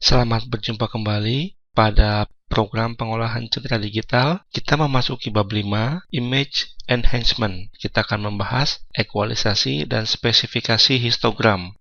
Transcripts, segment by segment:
Selamat berjumpa kembali pada program pengolahan citra digital. Kita memasuki bab 5, Image Enhancement. Kita akan membahas ekualisasi dan spesifikasi histogram.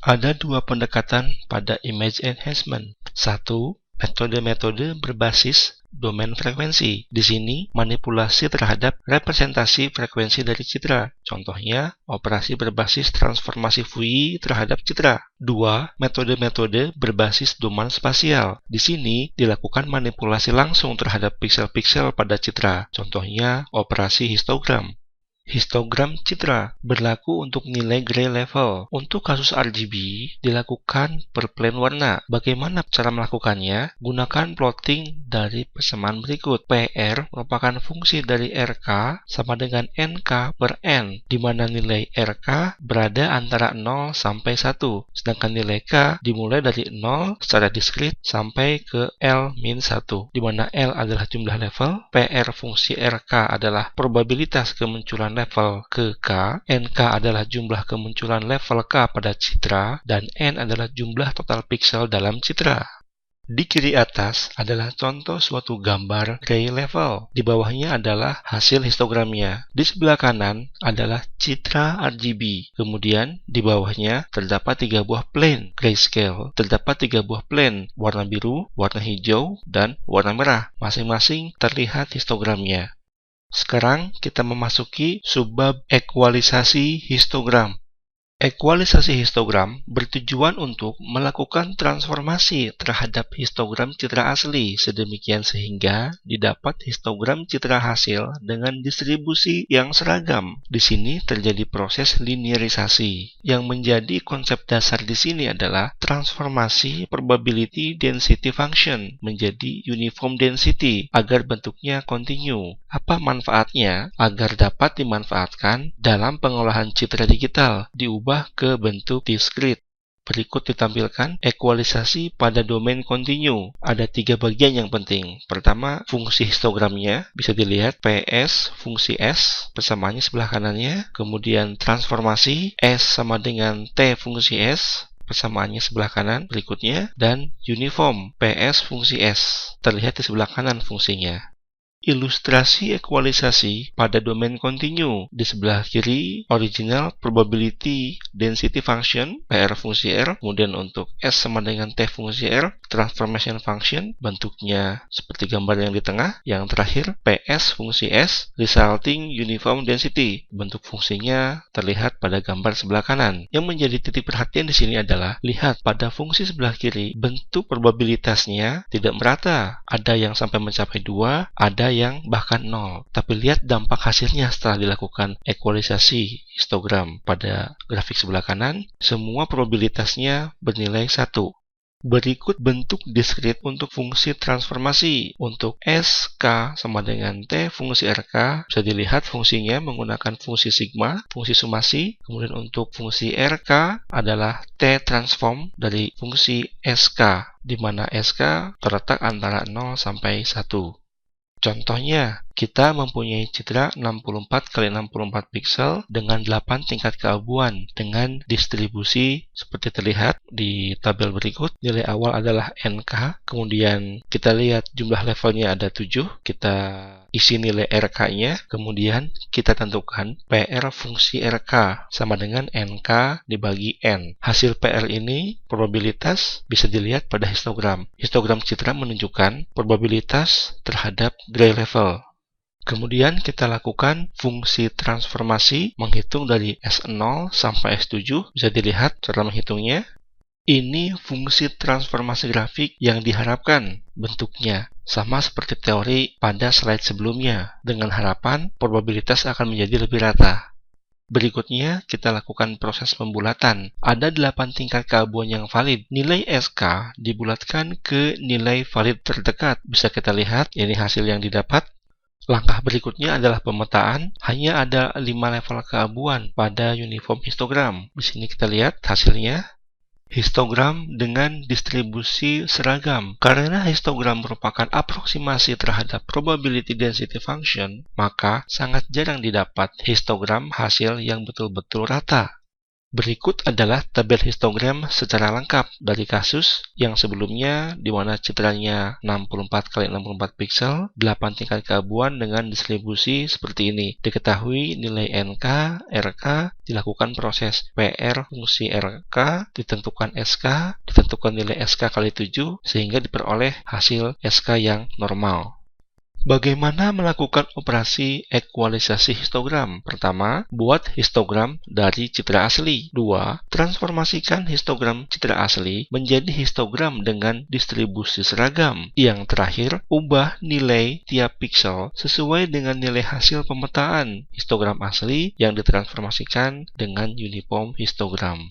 Ada dua pendekatan pada image enhancement. Satu, metode-metode berbasis domain frekuensi. Di sini, manipulasi terhadap representasi frekuensi dari citra. Contohnya, operasi berbasis transformasi Fourier terhadap citra. Dua, metode-metode berbasis domain spasial. Di sini, dilakukan manipulasi langsung terhadap piksel-piksel pada citra. Contohnya, operasi histogram. Histogram citra berlaku untuk nilai gray level. Untuk kasus RGB, dilakukan per plane warna. Bagaimana cara melakukannya? Gunakan plotting dari persamaan berikut. PR merupakan fungsi dari RK sama dengan NK per N, di mana nilai RK berada antara 0 sampai 1, sedangkan nilai K dimulai dari 0 secara diskrit sampai ke L-1, di mana L adalah jumlah level, PR fungsi RK adalah probabilitas kemunculan level ke K, NK adalah jumlah kemunculan level K pada citra, dan N adalah jumlah total piksel dalam citra. Di kiri atas adalah contoh suatu gambar gray level. Di bawahnya adalah hasil histogramnya. Di sebelah kanan adalah citra RGB. Kemudian di bawahnya terdapat 3 buah plane grayscale. Terdapat 3 buah plane warna biru, warna hijau, dan warna merah. Masing-masing terlihat histogramnya. Sekarang kita memasuki subbab ekualisasi histogram. Ekualisasi histogram bertujuan untuk melakukan transformasi terhadap histogram citra asli, sedemikian sehingga didapat histogram citra hasil dengan distribusi yang seragam. Di sini terjadi proses linearisasi. Yang menjadi konsep dasar di sini adalah transformasi probability density function menjadi uniform density agar bentuknya kontinu. Apa manfaatnya? Agar dapat dimanfaatkan dalam pengolahan citra digital, diubah ke bentuk diskrit. Berikut ditampilkan ekualisasi pada domain kontinu. Ada 3 bagian yang penting. Pertama, fungsi histogramnya. Bisa dilihat PS fungsi S, persamaannya sebelah kanannya. Kemudian transformasi S sama dengan T fungsi S, persamaannya sebelah kanan berikutnya. Dan uniform PS fungsi S, terlihat di sebelah kanan fungsinya. Ilustrasi ekualisasi pada domain kontinu. Di sebelah kiri, original probability density function, PR fungsi R. Kemudian untuk S sama dengan T fungsi R, transformation function, bentuknya seperti gambar yang di tengah. Yang terakhir, PS fungsi S, resulting uniform density. Bentuk fungsinya terlihat pada gambar sebelah kanan. Yang menjadi titik perhatian di sini adalah, lihat pada fungsi sebelah kiri, bentuk probabilitasnya tidak merata. Ada yang sampai mencapai 2, ada yang bahkan 0. Tapi lihat dampak hasilnya setelah dilakukan ekualisasi histogram. Pada grafik sebelah kanan, semua probabilitasnya bernilai 1. Berikut bentuk diskrit untuk fungsi transformasi. Untuk S, K sama dengan T fungsi RK, bisa dilihat fungsinya menggunakan fungsi sigma, fungsi sumasi. Kemudian untuk fungsi RK adalah T transform dari fungsi SK, di mana SK terletak antara 0 sampai 1. Contohnya, kita mempunyai citra 64 x 64 piksel dengan 8 tingkat keabuan dengan distribusi seperti terlihat di tabel berikut. Nilai awal adalah NK, kemudian kita lihat jumlah levelnya ada 7, kita isi nilai RK-nya, kemudian kita tentukan PR fungsi RK sama dengan NK dibagi N. Hasil PR ini, probabilitas, bisa dilihat pada histogram. Histogram citra menunjukkan probabilitas terhadap gray level. Kemudian kita lakukan fungsi transformasi, menghitung dari S0 sampai S7, bisa dilihat cara menghitungnya. Ini fungsi transformasi grafik yang diharapkan bentuknya, sama seperti teori pada slide sebelumnya, dengan harapan probabilitas akan menjadi lebih rata. Berikutnya, kita lakukan proses pembulatan. Ada 8 tingkat keabuan yang valid. Nilai SK dibulatkan ke nilai valid terdekat. Bisa kita lihat, ini hasil yang didapat. Langkah berikutnya adalah pemetaan. Hanya ada 5 level keabuan pada uniform histogram. Di sini kita lihat hasilnya. Histogram dengan distribusi seragam. Karena histogram merupakan aproksimasi terhadap probability density function, maka sangat jarang didapat histogram hasil yang betul-betul rata. Berikut adalah tabel histogram secara lengkap dari kasus yang sebelumnya di mana citranya 64 kali 64 pixel, 8 tingkat keabuan dengan distribusi seperti ini. Diketahui nilai NK, RK, dilakukan proses PR fungsi RK, ditentukan SK, ditentukan nilai SK kali 7 sehingga diperoleh hasil SK yang normal. Bagaimana melakukan operasi ekualisasi histogram? Pertama, buat histogram dari citra asli. 2. Transformasikan histogram citra asli menjadi histogram dengan distribusi seragam. Yang terakhir, ubah nilai tiap pixel sesuai dengan nilai hasil pemetaan histogram asli yang ditransformasikan dengan uniform histogram.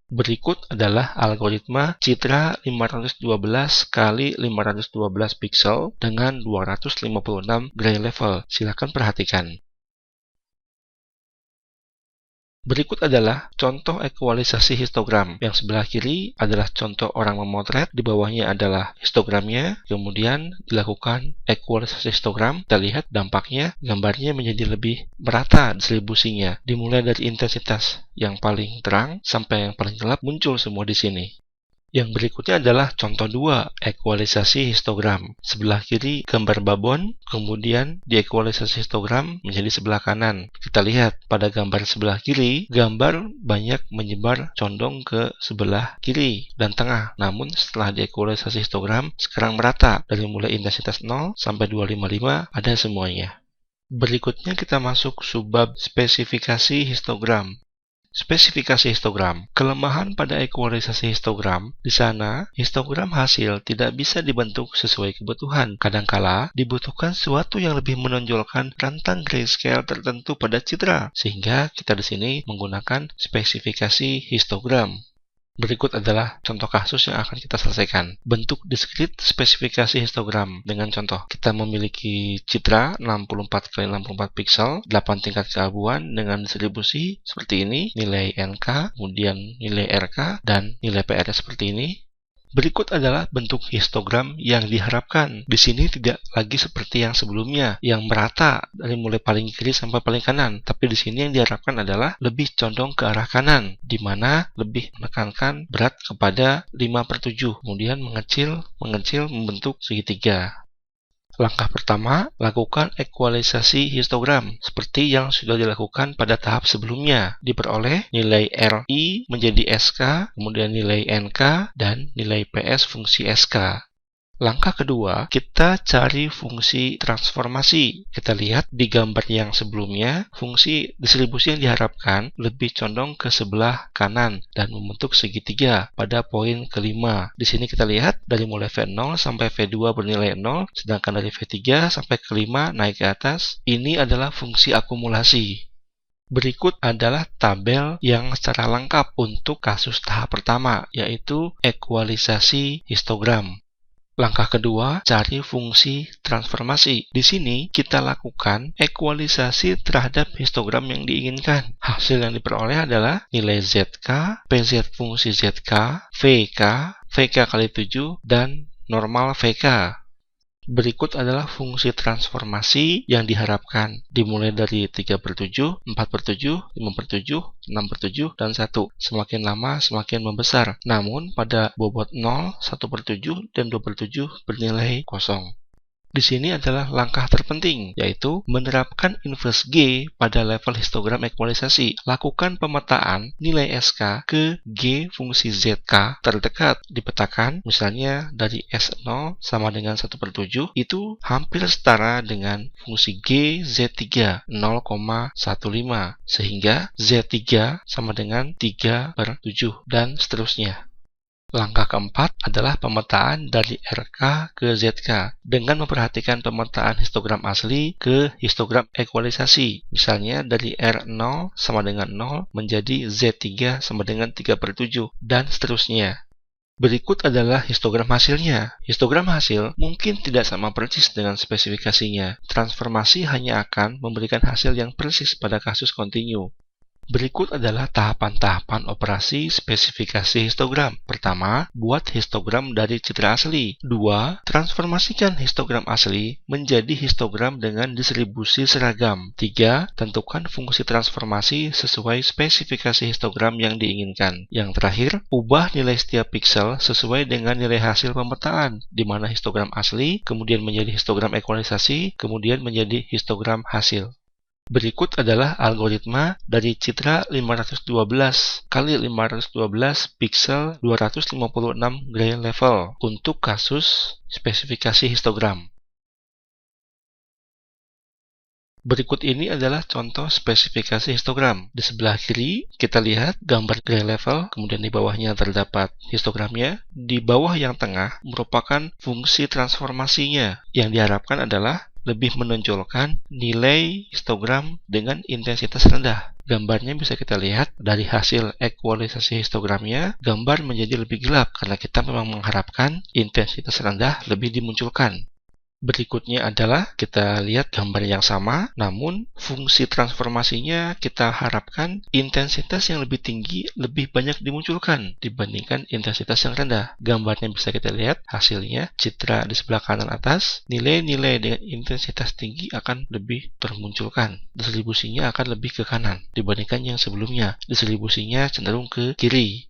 Berikut adalah algoritma citra 512 kali 512 pixel dengan 256 gray level. Silakan perhatikan. Berikut adalah contoh ekualisasi histogram. Yang sebelah kiri adalah contoh orang memotret, di bawahnya adalah histogramnya, kemudian dilakukan ekualisasi histogram. Kita lihat dampaknya, gambarnya menjadi lebih merata distribusinya. Dimulai dari intensitas yang paling terang sampai yang paling gelap muncul semua di sini. Yang berikutnya adalah contoh 2, ekualisasi histogram. Sebelah kiri gambar babon, kemudian diekualisasi histogram menjadi sebelah kanan. Kita lihat pada gambar sebelah kiri, gambar banyak menyebar condong ke sebelah kiri dan tengah. Namun setelah diekualisasi histogram, sekarang merata. Dari mulai intensitas 0 sampai 255 ada semuanya. Berikutnya kita masuk subbab spesifikasi histogram. Spesifikasi histogram. Kelemahan pada ekualisasi histogram, di sana histogram hasil tidak bisa dibentuk sesuai kebutuhan. Kadangkala dibutuhkan sesuatu yang lebih menonjolkan rentang grayscale tertentu pada citra, sehingga kita di sini menggunakan spesifikasi histogram. Berikut adalah contoh kasus yang akan kita selesaikan. Bentuk diskrit spesifikasi histogram dengan contoh. Kita memiliki citra 64 kali 64 pixel, 8 tingkat keabuan dengan distribusi seperti ini, nilai NK, kemudian nilai RK, dan nilai PR seperti ini. Berikut adalah bentuk histogram yang diharapkan. Di sini tidak lagi seperti yang sebelumnya, yang merata dari mulai paling kiri sampai paling kanan. Tapi di sini yang diharapkan adalah lebih condong ke arah kanan, di mana lebih menekankan berat kepada 5/7, kemudian mengecil membentuk segitiga. Langkah pertama, lakukan ekualisasi histogram, seperti yang sudah dilakukan pada tahap sebelumnya. Diperoleh nilai RI menjadi SK, kemudian nilai NK, dan nilai PS fungsi SK. Langkah kedua, kita cari fungsi transformasi. Kita lihat di gambar yang sebelumnya, fungsi distribusi yang diharapkan lebih condong ke sebelah kanan dan membentuk segitiga pada poin kelima. Di sini kita lihat dari mulai V0 sampai V2 bernilai 0, sedangkan dari V3 sampai kelima naik ke atas. Ini adalah fungsi akumulasi. Berikut adalah tabel yang secara lengkap untuk kasus tahap pertama, yaitu ekualisasi histogram. Langkah kedua, cari fungsi transformasi. Di sini kita lakukan ekualisasi terhadap histogram yang diinginkan. Hasil yang diperoleh adalah nilai ZK, PZ fungsi ZK, VK, VK kali 7, dan normal VK. Berikut adalah fungsi transformasi yang diharapkan, dimulai dari 3/7, 4/7, 5/7, 6/7, dan 1. Semakin lama semakin membesar. Namun pada bobot 0, 1/7, dan 2/7 bernilai kosong. Di sini adalah langkah terpenting, yaitu menerapkan inverse G pada level histogram ekualisasi. Lakukan pemetaan nilai SK ke G fungsi ZK terdekat. Dipetakan, misalnya dari S0 sama dengan 1/7, itu hampir setara dengan fungsi G Z3 0,15, sehingga Z3 sama dengan 3/7, dan seterusnya. Langkah keempat adalah pemetaan dari RK ke ZK dengan memperhatikan pemetaan histogram asli ke histogram ekualisasi. Misalnya dari R0 sama dengan 0 menjadi Z3 sama dengan 3/7 dan seterusnya. Berikut adalah histogram hasilnya. Histogram hasil mungkin tidak sama persis dengan spesifikasinya. Transformasi hanya akan memberikan hasil yang persis pada kasus kontinu. Berikut adalah tahapan-tahapan operasi spesifikasi histogram. Pertama, buat histogram dari citra asli. 2. Transformasikan histogram asli menjadi histogram dengan distribusi seragam. 3. Tentukan fungsi transformasi sesuai spesifikasi histogram yang diinginkan. Yang terakhir, ubah nilai setiap piksel sesuai dengan nilai hasil pemetaan, di mana histogram asli, kemudian menjadi histogram ekualisasi, kemudian menjadi histogram hasil. Berikut adalah algoritma dari citra 512 kali 512 piksel 256 gray level untuk kasus spesifikasi histogram. Berikut ini adalah contoh spesifikasi histogram. Di sebelah kiri, kita lihat gambar gray level, kemudian di bawahnya terdapat histogramnya. Di bawah yang tengah merupakan fungsi transformasinya. Yang diharapkan adalah lebih menonjolkan nilai histogram dengan intensitas rendah. Gambarnya bisa kita lihat dari hasil ekualisasi histogramnya, gambar menjadi lebih gelap karena kita memang mengharapkan intensitas rendah lebih dimunculkan. Berikutnya adalah kita lihat gambar yang sama, namun fungsi transformasinya kita harapkan intensitas yang lebih tinggi lebih banyak dimunculkan dibandingkan intensitas yang rendah. Gambarnya bisa kita lihat hasilnya, citra di sebelah kanan atas, nilai-nilai dengan intensitas tinggi akan lebih termunculkan. Distribusinya akan lebih ke kanan dibandingkan yang sebelumnya. Distribusinya cenderung ke kiri.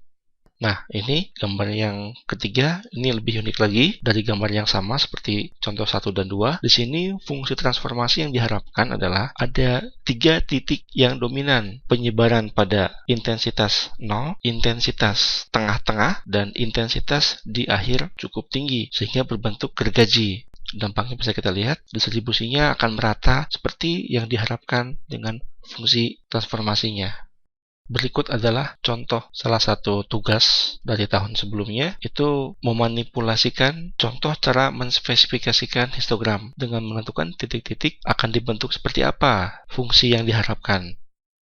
Nah, ini gambar yang ketiga, ini lebih unik lagi dari gambar yang sama seperti contoh 1 dan 2. Di sini fungsi transformasi yang diharapkan adalah ada 3 titik yang dominan, penyebaran pada intensitas 0, intensitas tengah-tengah, dan intensitas di akhir cukup tinggi, sehingga berbentuk gergaji. Dampaknya bisa kita lihat, distribusinya akan merata seperti yang diharapkan dengan fungsi transformasinya. Berikut adalah contoh salah satu tugas dari tahun sebelumnya, itu memanipulasikan contoh cara menspesifikasikan histogram dengan menentukan titik-titik akan dibentuk seperti apa fungsi yang diharapkan.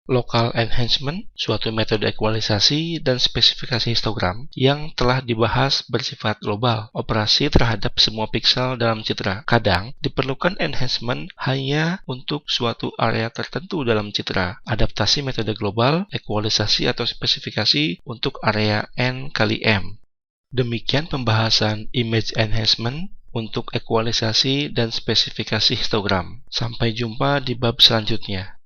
Local enhancement, suatu metode ekualisasi dan spesifikasi histogram yang telah dibahas bersifat global, operasi terhadap semua piksel dalam citra. Kadang diperlukan enhancement hanya untuk suatu area tertentu dalam citra. Adaptasi metode global, ekualisasi atau spesifikasi untuk area N kali M. Demikian pembahasan image enhancement untuk ekualisasi dan spesifikasi histogram. Sampai jumpa di bab selanjutnya.